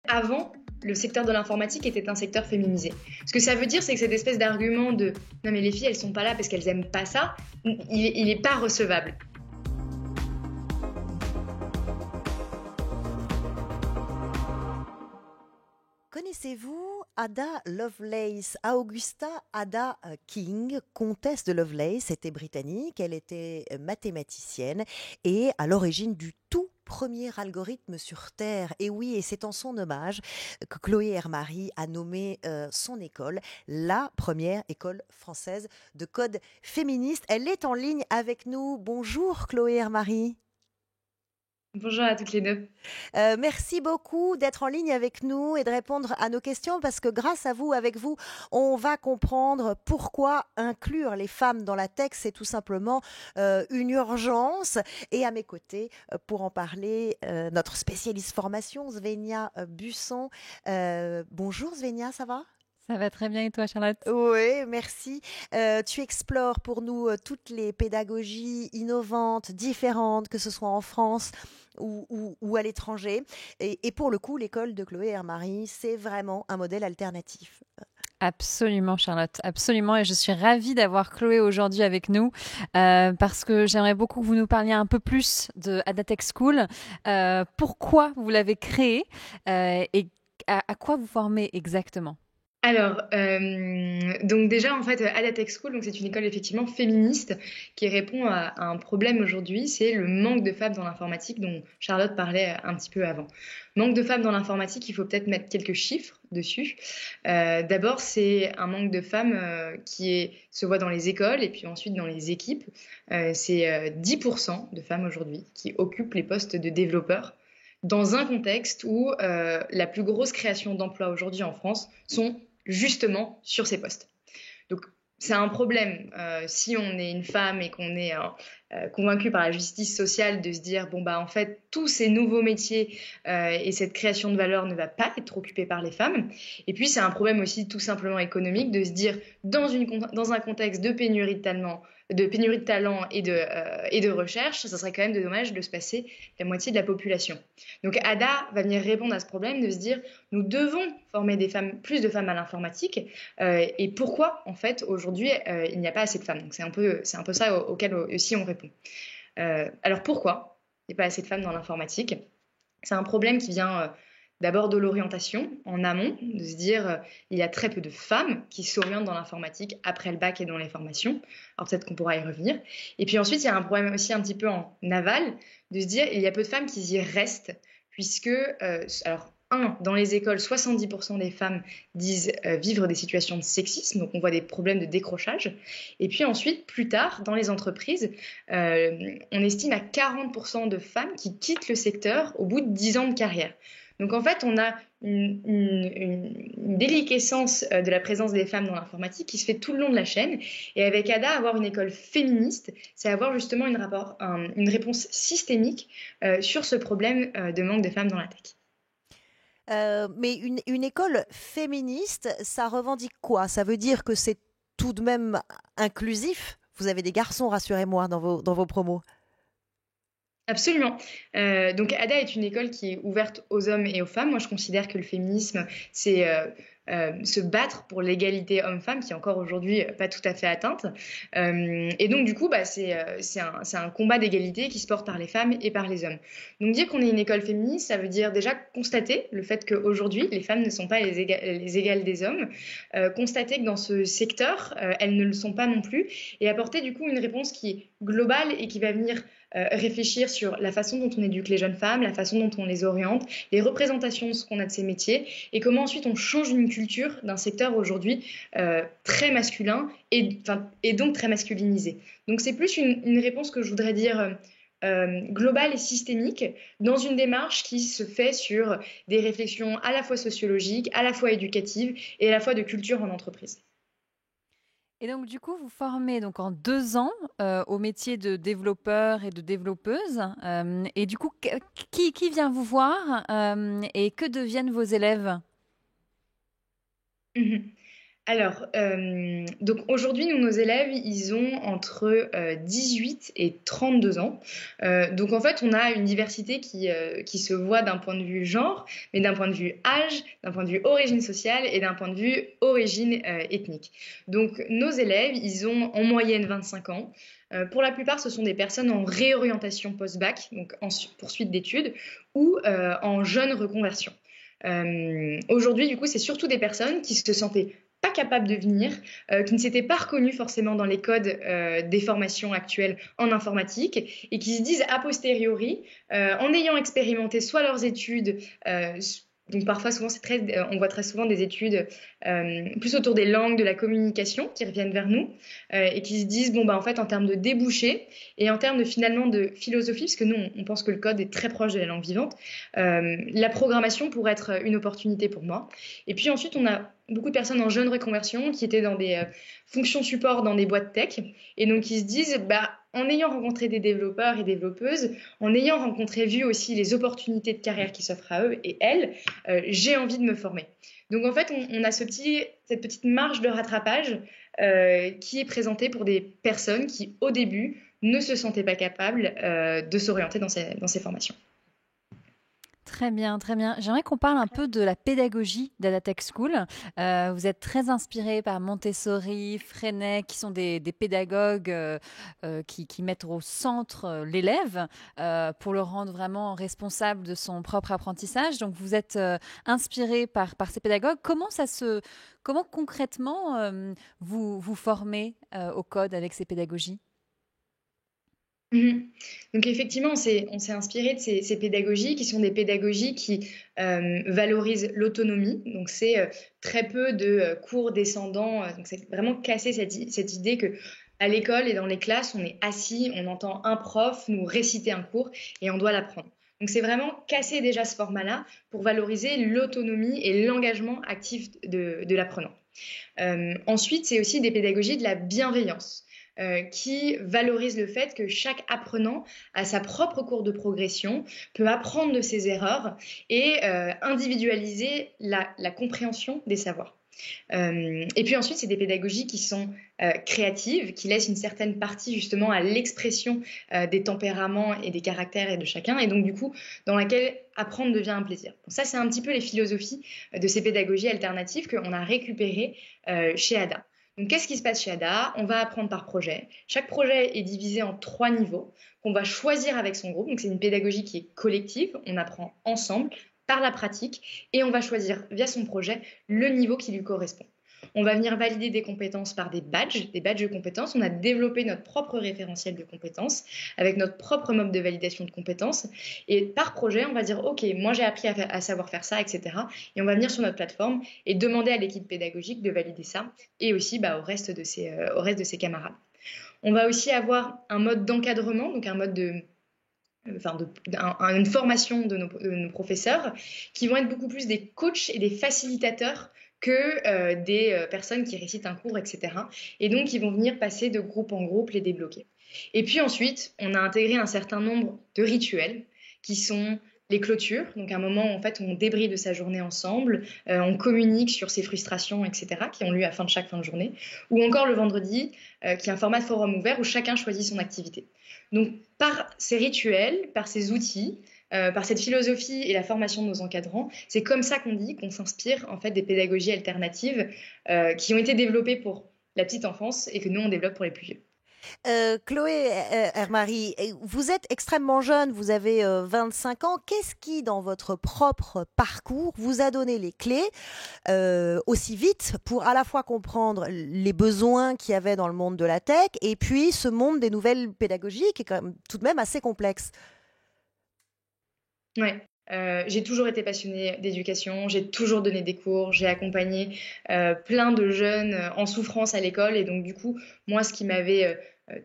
Avant, le secteur de l'informatique était un secteur féminisé. Ce que ça veut dire, c'est que cette espèce d'argument de non mais les filles elles sont pas là parce qu'elles aiment pas ça, il est pas recevable. Connaissez-vous Ada Lovelace, Augusta Ada King, comtesse de Lovelace, était britannique, elle était mathématicienne et à l'origine du tout premier algorithme sur Terre. Et oui, et c'est en son hommage que Chloé Hermary a nommé son école la première école française de code féministe. Elle est en ligne avec nous. Bonjour Chloé Hermary. Bonjour à toutes les deux. Merci beaucoup d'être en ligne avec nous et de répondre à nos questions parce que grâce à vous, avec vous, on va comprendre pourquoi inclure les femmes dans la tech, c'est tout simplement une urgence. Et à mes côtés, pour en parler, notre spécialiste formation, Svénia Busson. Bonjour Svénia, ça va ? Ça va très bien et toi, Charlotte? Oui, merci. Tu explores pour nous toutes les pédagogies innovantes, différentes, que ce soit en France ou à l'étranger. Et pour le coup, l'école de Chloé Hermary, c'est vraiment un modèle alternatif. Absolument, Charlotte, absolument. Et je suis ravie d'avoir Chloé aujourd'hui avec nous parce que j'aimerais beaucoup que vous nous parliez un peu plus de Ada Tech School. Pourquoi vous l'avez créée et à quoi vous formez exactement? Alors, donc déjà en fait, Ada Tech School, donc c'est une école effectivement féministe qui répond à un problème aujourd'hui, c'est le manque de femmes dans l'informatique dont Charlotte parlait un petit peu avant. Manque de femmes dans l'informatique, il faut peut-être mettre quelques chiffres dessus. D'abord, c'est un manque de femmes se voit dans les écoles et puis ensuite dans les équipes. C'est 10% de femmes aujourd'hui qui occupent les postes de développeurs dans un contexte où la plus grosse création d'emplois aujourd'hui en France sont justement sur ces postes. Donc c'est un problème si on est une femme et qu'on est convaincu par la justice sociale de se dire bon bah en fait tous ces nouveaux métiers et cette création de valeur ne va pas être occupée par les femmes. Et puis c'est un problème aussi tout simplement économique de se dire dans un contexte de pénurie de talent et de recherche, ça serait quand même dommage de se passer la moitié de la population. Donc Ada va venir répondre à ce problème de se dire nous devons former plus de femmes à l'informatique et pourquoi en fait aujourd'hui il n'y a pas assez de femmes. Donc c'est un peu ça auquel aussi on répond. Alors pourquoi il n'y a pas assez de femmes dans l'informatique? C'est un problème qui vient d'abord de l'orientation en amont, de se dire il y a très peu de femmes qui s'orientent dans l'informatique après le bac et dans les formations. Alors peut-être qu'on pourra y revenir. Et puis ensuite, il y a un problème aussi un petit peu en aval, de se dire il y a peu de femmes qui y restent, puisque, dans les écoles, 70% des femmes disent vivre des situations de sexisme, donc on voit des problèmes de décrochage. Et puis ensuite, plus tard, dans les entreprises, on estime à 40% de femmes qui quittent le secteur au bout de 10 ans de carrière. Donc en fait, on a une déliquescence de la présence des femmes dans l'informatique qui se fait tout le long de la chaîne. Et avec Ada, avoir une école féministe, c'est avoir justement une réponse systémique sur ce problème de manque de femmes dans la tech. Mais une école féministe, ça revendique quoi? Ça veut dire que c'est tout de même inclusif? Vous avez des garçons, rassurez-moi, dans vos promos. Absolument. Donc Ada est une école qui est ouverte aux hommes et aux femmes. Moi, je considère que le féminisme, c'est se battre pour l'égalité homme-femme, qui est encore aujourd'hui pas tout à fait atteinte. Et donc, du coup, c'est un combat d'égalité qui se porte par les femmes et par les hommes. Donc, dire qu'on est une école féministe, ça veut dire déjà constater le fait qu'aujourd'hui, les femmes ne sont pas les égales des hommes, constater que dans ce secteur, elles ne le sont pas non plus, et apporter du coup une réponse qui est globale et qui va venir réfléchir sur la façon dont on éduque les jeunes femmes, la façon dont on les oriente, les représentations de ce qu'on a de ces métiers et comment ensuite on change une culture d'un secteur aujourd'hui très masculin et donc très masculinisé. Donc c'est plus une réponse que je voudrais dire globale et systémique dans une démarche qui se fait sur des réflexions à la fois sociologiques, à la fois éducatives et à la fois de culture en entreprise. Et donc, du coup, vous formez donc en 2 ans au métier de développeur et de développeuse. Et du coup, qui vient vous voir et que deviennent vos élèves? Mhm. Alors, donc aujourd'hui, nous, nos élèves, ils ont entre 18 et 32 ans. Donc en fait, on a une diversité qui se voit d'un point de vue genre, mais d'un point de vue âge, d'un point de vue origine sociale et d'un point de vue origine ethnique. Donc nos élèves, ils ont en moyenne 25 ans. Pour la plupart, ce sont des personnes en réorientation post-bac, donc en poursuite d'études, ou en jeune reconversion. Aujourd'hui, du coup, c'est surtout des personnes qui se sentaient pas capables de venir, qui ne s'étaient pas reconnues forcément dans les codes des formations actuelles en informatique et qui se disent a posteriori, en ayant expérimenté soit leurs études, donc parfois, souvent, on voit très souvent des études plus autour des langues, de la communication qui reviennent vers nous et qui se disent, bon, bah, en fait, en termes de débouchés et en termes finalement de philosophie, parce que nous, on pense que le code est très proche de la langue vivante, la programmation pourrait être une opportunité pour moi. Et puis ensuite, on a beaucoup de personnes en jeune reconversion qui étaient dans des fonctions support dans des boîtes tech et donc qui se disent, bah, en ayant rencontré des développeurs et développeuses, en ayant vu aussi les opportunités de carrière qui s'offrent à eux et elles, j'ai envie de me former. Donc en fait, on a cette petite marge de rattrapage qui est présentée pour des personnes qui, au début, ne se sentaient pas capables de s'orienter dans ces formations. Très bien, très bien. J'aimerais qu'on parle un peu de la pédagogie d'Adatech School. Vous êtes très inspiré par Montessori, Freinet, qui sont des pédagogues qui mettent au centre l'élève pour le rendre vraiment responsable de son propre apprentissage. Donc, vous êtes inspiré par ces pédagogues. Comment concrètement vous formez au code avec ces pédagogies? Donc effectivement, on s'est inspiré de ces pédagogies qui sont des pédagogies qui valorisent l'autonomie. Donc c'est très peu de cours descendants. Donc c'est vraiment casser cette idée que à l'école et dans les classes, on est assis, on entend un prof nous réciter un cours et on doit l'apprendre. Donc c'est vraiment casser déjà ce format-là pour valoriser l'autonomie et l'engagement actif de l'apprenant. Ensuite, c'est aussi des pédagogies de la bienveillance. Qui valorise le fait que chaque apprenant a sa propre courbe de progression, peut apprendre de ses erreurs et individualiser la compréhension des savoirs. Et puis ensuite, c'est des pédagogies qui sont créatives, qui laissent une certaine partie justement à l'expression des tempéraments et des caractères et de chacun, et donc du coup, dans laquelle apprendre devient un plaisir. Donc ça, c'est un petit peu les philosophies de ces pédagogies alternatives qu'on a récupérées chez ADA. Donc, qu'est-ce qui se passe chez ADA? On va apprendre par projet. Chaque projet est divisé en 3 niveaux qu'on va choisir avec son groupe. Donc, c'est une pédagogie qui est collective. On apprend ensemble par la pratique et on va choisir via son projet le niveau qui lui correspond. On va venir valider des compétences par des badges de compétences. On a développé notre propre référentiel de compétences avec notre propre mode de validation de compétences. Et par projet, on va dire, OK, moi j'ai appris à savoir faire ça, etc. Et on va venir sur notre plateforme et demander à l'équipe pédagogique de valider ça et aussi au reste de ses camarades. On va aussi avoir un mode d'encadrement, donc un mode une formation de nos professeurs qui vont être beaucoup plus des coachs et des facilitateurs que des personnes qui récitent un cours, etc. Et donc, ils vont venir passer de groupe en groupe, les débloquer. Et puis ensuite, on a intégré un certain nombre de rituels qui sont les clôtures, donc un moment où en fait on débriefe de sa journée ensemble, on communique sur ses frustrations, etc., qui ont lieu à chaque fin de journée, ou encore le vendredi, qui est un format de forum ouvert où chacun choisit son activité. Donc par ces rituels, par ces outils, par cette philosophie et la formation de nos encadrants, c'est comme ça qu'on dit qu'on s'inspire en fait des pédagogies alternatives qui ont été développées pour la petite enfance et que nous on développe pour les plus vieux. Chloé Hermary, vous êtes extrêmement jeune, vous avez 25 ans. Qu'est-ce qui, dans votre propre parcours, vous a donné les clés aussi vite pour à la fois comprendre les besoins qu'il y avait dans le monde de la tech et puis ce monde des nouvelles pédagogies qui est quand même tout de même assez complexe? Ouais. J'ai toujours été passionnée d'éducation, j'ai toujours donné des cours, j'ai accompagné plein de jeunes en souffrance à l'école et donc du coup, moi ce qui m'avait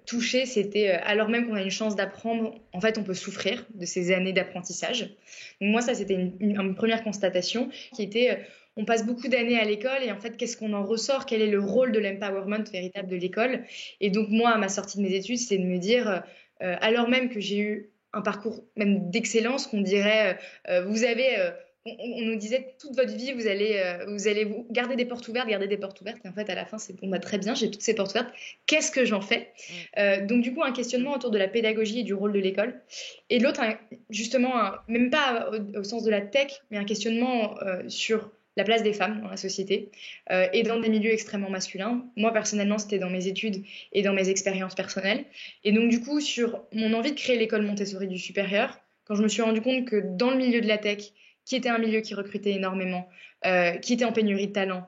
touchée, c'était alors même qu'on a une chance d'apprendre, en fait on peut souffrir de ces années d'apprentissage. Donc moi ça c'était une première constatation qui était on passe beaucoup d'années à l'école et en fait qu'est-ce qu'on en ressort, quel est le rôle de l'empowerment véritable de l'école. Et donc moi à ma sortie de mes études, c'est de me dire alors même que j'ai eu un parcours même d'excellence qu'on dirait vous avez on nous disait toute votre vie, vous allez vous garder des portes ouvertes, garder des portes ouvertes. Et en fait, à la fin, c'est bon, bah, très bien, j'ai toutes ces portes ouvertes. Qu'est-ce que j'en fais? Donc, du coup, un questionnement autour de la pédagogie et du rôle de l'école. Et l'autre, justement, même pas au sens de la tech, mais un questionnement sur la place des femmes dans la société et dans des milieux extrêmement masculins. Moi, personnellement, c'était dans mes études et dans mes expériences personnelles. Et donc, du coup, sur mon envie de créer l'école Montessori du supérieur, quand je me suis rendu compte que dans le milieu de la tech, qui était un milieu qui recrutait énormément, qui était en pénurie de talent,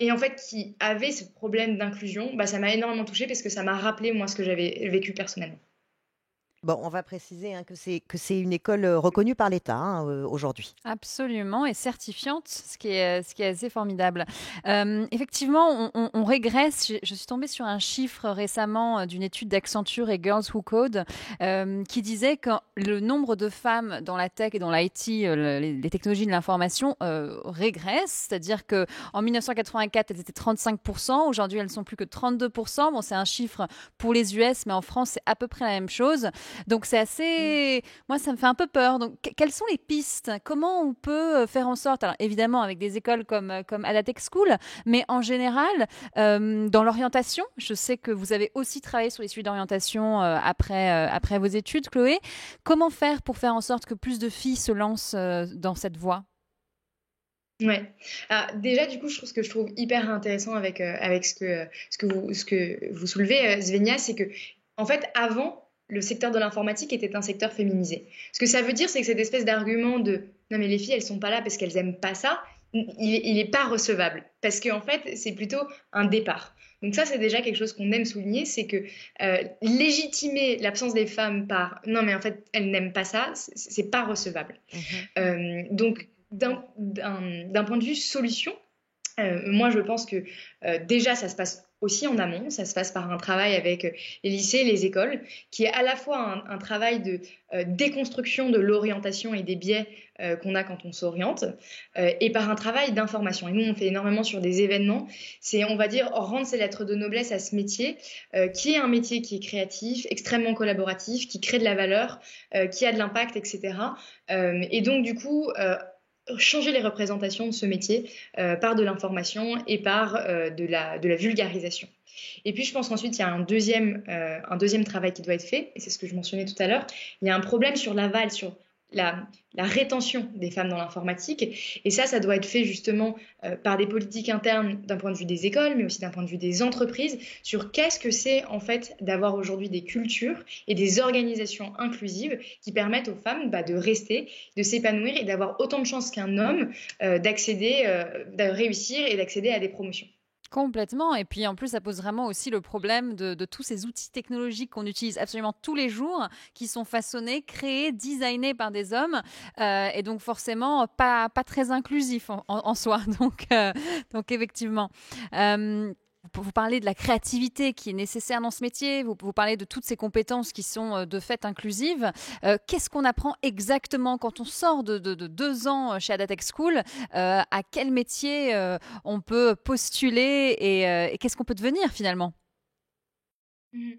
et en fait qui avait ce problème d'inclusion, bah, ça m'a énormément touchée parce que ça m'a rappelé, moi, ce que j'avais vécu personnellement. Bon, on va préciser que c'est une école reconnue par l'État aujourd'hui. Absolument, et certifiante, ce qui est assez formidable. Effectivement, on régresse. Je suis tombée sur un chiffre récemment d'une étude d'Accenture et Girls Who Code qui disait que le nombre de femmes dans la tech et dans l'IT, les technologies de l'information, régresse. C'est-à-dire qu'en 1984, elles étaient 35%. Aujourd'hui, elles ne sont plus que 32%. Bon, c'est un chiffre pour les US, mais en France, c'est à peu près la même chose. Donc, c'est assez... Moi, ça me fait un peu peur. Donc, quelles sont les pistes? Comment on peut faire en sorte, alors évidemment avec des écoles comme Adatech School, mais en général, dans l'orientation, je sais que vous avez aussi travaillé sur les sujets d'orientation après vos études, Chloé. Comment faire pour faire en sorte que plus de filles se lancent dans cette voie? Ouais. Alors, déjà, du coup, ce que je trouve hyper intéressant avec ce que vous soulevez, Svenja, c'est que, en fait, avant, le secteur de l'informatique était un secteur féminisé. Ce que ça veut dire, c'est que cette espèce d'argument de non, mais les filles, elles sont pas là parce qu'elles aiment pas ça, il est pas recevable. Parce qu'en fait, c'est plutôt un départ. Donc, ça, c'est déjà quelque chose qu'on aime souligner, c'est que légitimer l'absence des femmes par non, mais en fait, elles n'aiment pas ça, c'est pas recevable. Donc, d'un point de vue solution, moi je pense que déjà ça se passe aussi en amont, ça se passe par un travail avec les lycées, les écoles, qui est à la fois un travail de déconstruction de l'orientation et des biais qu'on a quand on s'oriente, et par un travail d'information. Et nous on fait énormément sur des événements, c'est on va dire rendre ses lettres de noblesse à ce métier, qui est un métier qui est créatif, extrêmement collaboratif, qui crée de la valeur, qui a de l'impact, etc. Et donc du coup changer les représentations de ce métier par de l'information et par de la vulgarisation. Et puis, je pense qu'ensuite, il y a un deuxième travail qui doit être fait, et c'est ce que je mentionnais tout à l'heure. Il y a un problème sur l'aval, sur la rétention des femmes dans l'informatique. Et ça doit être fait justement par des politiques internes d'un point de vue des écoles, mais aussi d'un point de vue des entreprises, sur qu'est-ce que c'est en fait d'avoir aujourd'hui des cultures et des organisations inclusives qui permettent aux femmes de rester, de s'épanouir et d'avoir autant de chances qu'un homme de réussir et d'accéder à des promotions. Complètement. Et puis en plus, ça pose vraiment aussi le problème de tous ces outils technologiques qu'on utilise absolument tous les jours, qui sont façonnés, créés, designés par des hommes, et donc forcément pas très inclusifs en soi. Donc effectivement. Vous parlez de la créativité qui est nécessaire dans ce métier, vous parlez de toutes ces compétences qui sont de fait inclusives. Qu'est-ce qu'on apprend exactement quand on sort de 2 ans chez Adatech School? À quel métier on peut postuler et qu'est-ce qu'on peut devenir finalement? Mhm.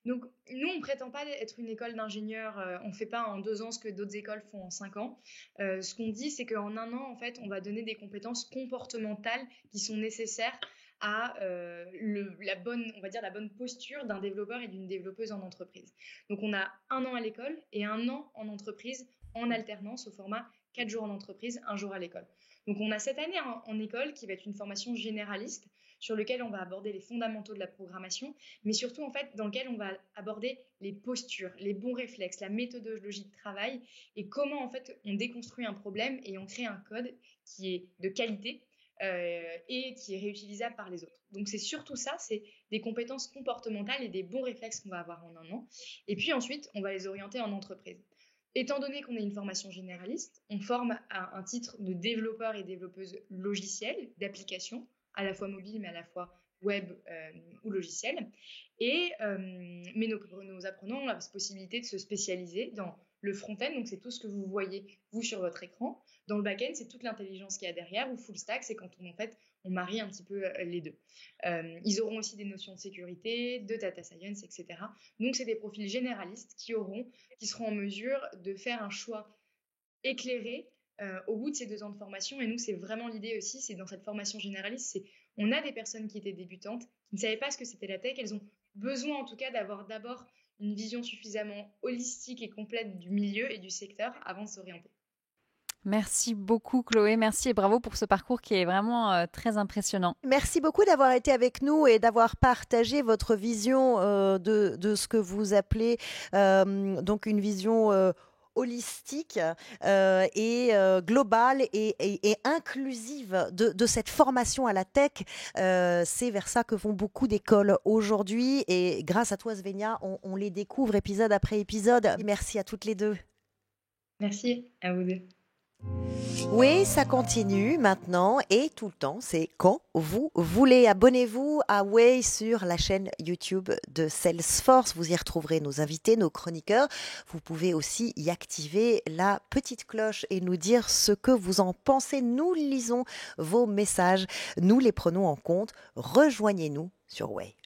Donc, nous, on ne prétend pas être une école d'ingénieurs. On ne fait pas en 2 ans ce que d'autres écoles font en 5 ans. Ce qu'on dit, c'est qu'en 1 an, en fait, on va donner des compétences comportementales qui sont nécessaires à on va dire la bonne posture d'un développeur et d'une développeuse en entreprise. Donc, on a 1 an à l'école et 1 an en entreprise en alternance au format 4 jours en entreprise, 1 jour à l'école. Donc, on a cette année en école qui va être une formation généraliste sur lequel on va aborder les fondamentaux de la programmation, mais surtout en fait dans lequel on va aborder les postures, les bons réflexes, la méthodologie de travail et comment en fait on déconstruit un problème et on crée un code qui est de qualité et qui est réutilisable par les autres. Donc c'est surtout ça, c'est des compétences comportementales et des bons réflexes qu'on va avoir en 1 an. Et puis ensuite, on va les orienter en entreprise. Étant donné qu'on est une formation généraliste, on forme à un titre de développeur et développeuse logicielle, d'application, à la fois mobile mais à la fois web ou logiciel. Mais nos apprenants ont la possibilité de se spécialiser dans le front-end, donc c'est tout ce que vous voyez vous sur votre écran. Dans le back-end, c'est toute l'intelligence qu'il y a derrière, ou full stack, c'est quand on marie un petit peu les deux. Ils auront aussi des notions de sécurité, de data science, etc. Donc c'est des profils généralistes qui seront en mesure de faire un choix éclairé au bout de ces 2 ans de formation. Et nous, c'est vraiment l'idée aussi, c'est dans cette formation généraliste, on a des personnes qui étaient débutantes, qui ne savaient pas ce que c'était la tech. Elles ont besoin en tout cas d'avoir d'abord une vision suffisamment holistique et complète du milieu et du secteur avant de s'orienter. Merci beaucoup Chloé, merci et bravo pour ce parcours qui est vraiment très impressionnant. Merci beaucoup d'avoir été avec nous et d'avoir partagé votre vision de ce que vous appelez donc une vision holistique et globale et inclusive de cette formation à la tech. C'est vers ça que vont beaucoup d'écoles aujourd'hui et grâce à toi Svenja, on les découvre épisode après épisode. Merci à toutes les deux. Merci à vous deux. Oui, ça continue maintenant et tout le temps, c'est quand vous voulez. Abonnez-vous à Way sur la chaîne YouTube de Salesforce. Vous y retrouverez nos invités, nos chroniqueurs. Vous pouvez aussi y activer la petite cloche et nous dire ce que vous en pensez. Nous lisons vos messages, nous les prenons en compte. Rejoignez-nous sur Way.